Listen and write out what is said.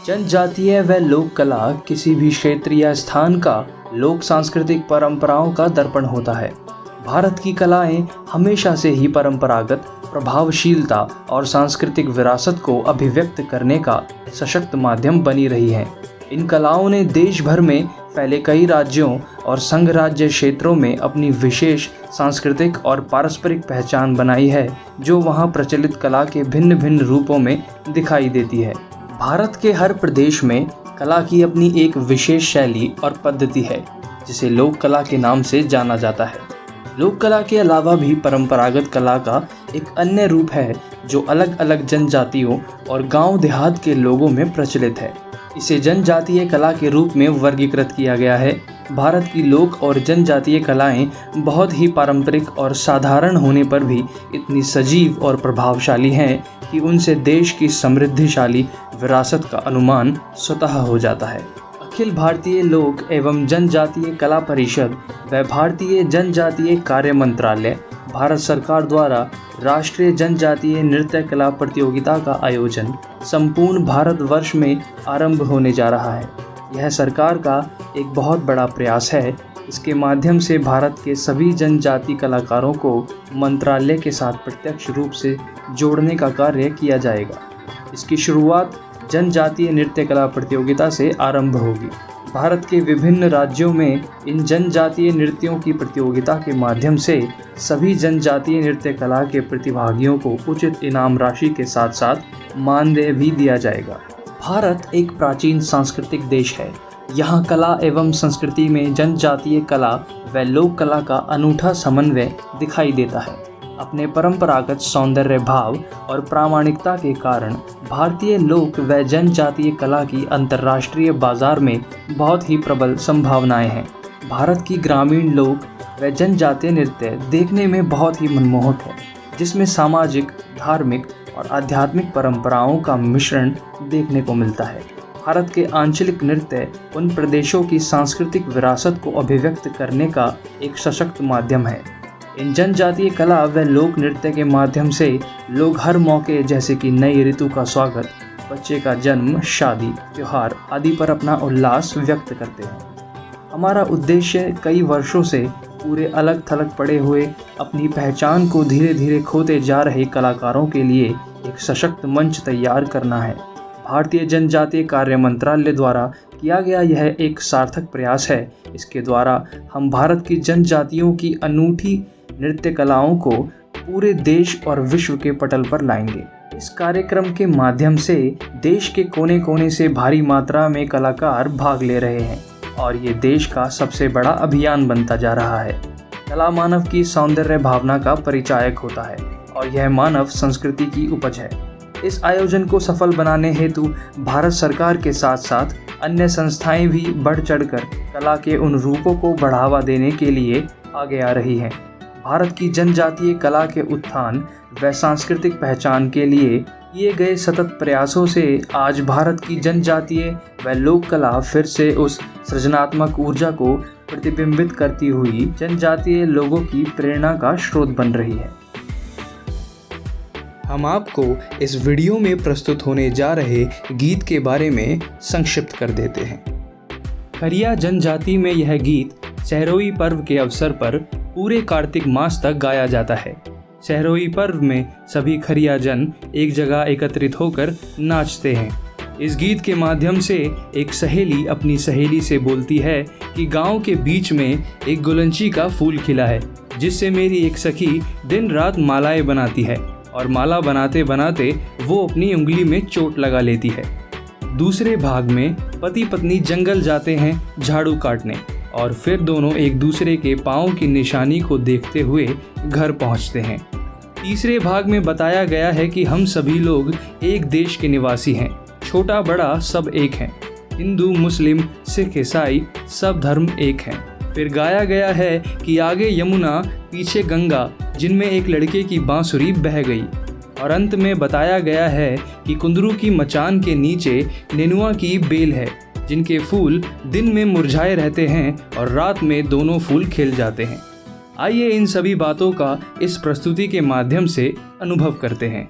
जनजातीय व लोक कला किसी भी क्षेत्र या स्थान का लोक सांस्कृतिक परंपराओं का दर्पण होता है। भारत की कलाएं हमेशा से ही परंपरागत प्रभावशीलता और सांस्कृतिक विरासत को अभिव्यक्त करने का सशक्त माध्यम बनी रही हैं। इन कलाओं ने देश भर में फैले कई राज्यों और संघ राज्य क्षेत्रों में अपनी विशेष सांस्कृतिक और पारस्परिक पहचान बनाई है, जो वहां प्रचलित कला के भिन्न भिन्न रूपों में दिखाई देती है। भारत के हर प्रदेश में कला की अपनी एक विशेष शैली और पद्धति है, जिसे लोक कला के नाम से जाना जाता है। लोक कला के अलावा भी परंपरागत कला का एक अन्य रूप है, जो अलग अलग जनजातियों और गांव देहात के लोगों में प्रचलित है। इसे जनजातीय कला के रूप में वर्गीकृत किया गया है। भारत की लोक और जनजातीय कलाएं बहुत ही पारंपरिक और साधारण होने पर भी इतनी सजीव और प्रभावशाली हैं कि उनसे देश की समृद्धिशाली विरासत का अनुमान स्वतः हो जाता है। अखिल भारतीय लोक एवं जनजातीय कला परिषद व भारतीय जनजातीय कार्य मंत्रालय भारत सरकार द्वारा राष्ट्रीय जनजातीय नृत्य कला प्रतियोगिता का आयोजन संपूर्ण भारतवर्ष में आरंभ होने जा रहा है। यह सरकार का एक बहुत बड़ा प्रयास है। इसके माध्यम से भारत के सभी जनजाति कलाकारों को मंत्रालय के साथ प्रत्यक्ष रूप से जोड़ने का कार्य किया जाएगा। इसकी शुरुआत जनजातीय नृत्य कला प्रतियोगिता से आरंभ होगी। भारत के विभिन्न राज्यों में इन जनजातीय नृत्यों की प्रतियोगिता के माध्यम से सभी जनजातीय नृत्य कला के प्रतिभागियों को उचित इनाम राशि के साथ साथ मानदेय भी दिया जाएगा। भारत एक प्राचीन सांस्कृतिक देश है। यहाँ कला एवं संस्कृति में जनजातीय कला व लोक कला का अनूठा समन्वय दिखाई देता है। अपने परंपरागत सौंदर्य भाव और प्रामाणिकता के कारण भारतीय लोक व जनजातीय कला की अंतर्राष्ट्रीय बाजार में बहुत ही प्रबल संभावनाएं हैं। भारत की ग्रामीण लोक व जनजातीय नृत्य देखने में बहुत ही मनमोहक है, जिसमें सामाजिक, धार्मिक और आध्यात्मिक परंपराओं का मिश्रण देखने को मिलता है। भारत के आंचलिक नृत्य उन प्रदेशों की सांस्कृतिक विरासत को अभिव्यक्त करने का एक सशक्त माध्यम है। इन जनजातीय कला व लोक नृत्य के माध्यम से लोग हर मौके जैसे कि नई ऋतु का स्वागत, बच्चे का जन्म, शादी, त्योहार आदि पर अपना उल्लास व्यक्त करते हैं। हमारा उद्देश्य कई वर्षों से पूरे अलग थलग पड़े हुए अपनी पहचान को धीरे धीरे खोते जा रहे कलाकारों के लिए एक सशक्त मंच तैयार करना है। भारतीय जनजातीय कार्य मंत्रालय द्वारा किया गया यह एक सार्थक प्रयास है। इसके द्वारा हम भारत की जनजातियों की अनूठी नृत्य कलाओं को पूरे देश और विश्व के पटल पर लाएंगे। इस कार्यक्रम के माध्यम से देश के कोने कोने से भारी मात्रा में कलाकार भाग ले रहे हैं और ये देश का सबसे बड़ा अभियान बनता जा रहा है। कला मानव की सौंदर्य भावना का परिचायक होता है और यह मानव संस्कृति की उपज है। इस आयोजन को सफल बनाने हेतु भारत सरकार के साथ साथ अन्य संस्थाएं भी बढ़ चढ़कर कला के उन रूपों को बढ़ावा देने के लिए आगे आ रही हैं। भारत की जनजातीय कला के उत्थान व सांस्कृतिक पहचान के लिए किए गए सतत प्रयासों से आज भारत की जनजातीय व लोक कला फिर से उस सृजनात्मक ऊर्जा को प्रतिबिंबित करती हुई जनजातीय लोगों की प्रेरणा का स्रोत बन रही है। हम आपको इस वीडियो में प्रस्तुत होने जा रहे गीत के बारे में संक्षिप्त कर देते हैं। खरिया जनजाति में यह गीत सहरोई पर्व के अवसर पर पूरे कार्तिक मास तक गाया जाता है। सहरोई पर्व में सभी खरिया जन एक जगह एकत्रित होकर नाचते हैं। इस गीत के माध्यम से एक सहेली अपनी सहेली से बोलती है कि गांव के बीच में एक गुलंची का फूल खिला है, जिससे मेरी एक सखी दिन रात मालाएं बनाती है और माला बनाते बनाते वो अपनी उंगली में चोट लगा लेती है। दूसरे भाग में पति पत्नी जंगल जाते हैं झाड़ू काटने और फिर दोनों एक दूसरे के पाँव की निशानी को देखते हुए घर पहुंचते हैं। तीसरे भाग में बताया गया है कि हम सभी लोग एक देश के निवासी हैं, छोटा बड़ा सब एक हैं, हिंदू मुस्लिम सिख ईसाई सब धर्म एक हैं। फिर गाया गया है कि आगे यमुना पीछे गंगा, जिनमें एक लड़के की बांसुरी बह गई। और अंत में बताया गया है कि कुंदरू की मचान के नीचे नेनुआ की बेल है, जिनके फूल दिन में मुरझाए रहते हैं और रात में दोनों फूल खिल जाते हैं। आइए इन सभी बातों का इस प्रस्तुति के माध्यम से अनुभव करते हैं।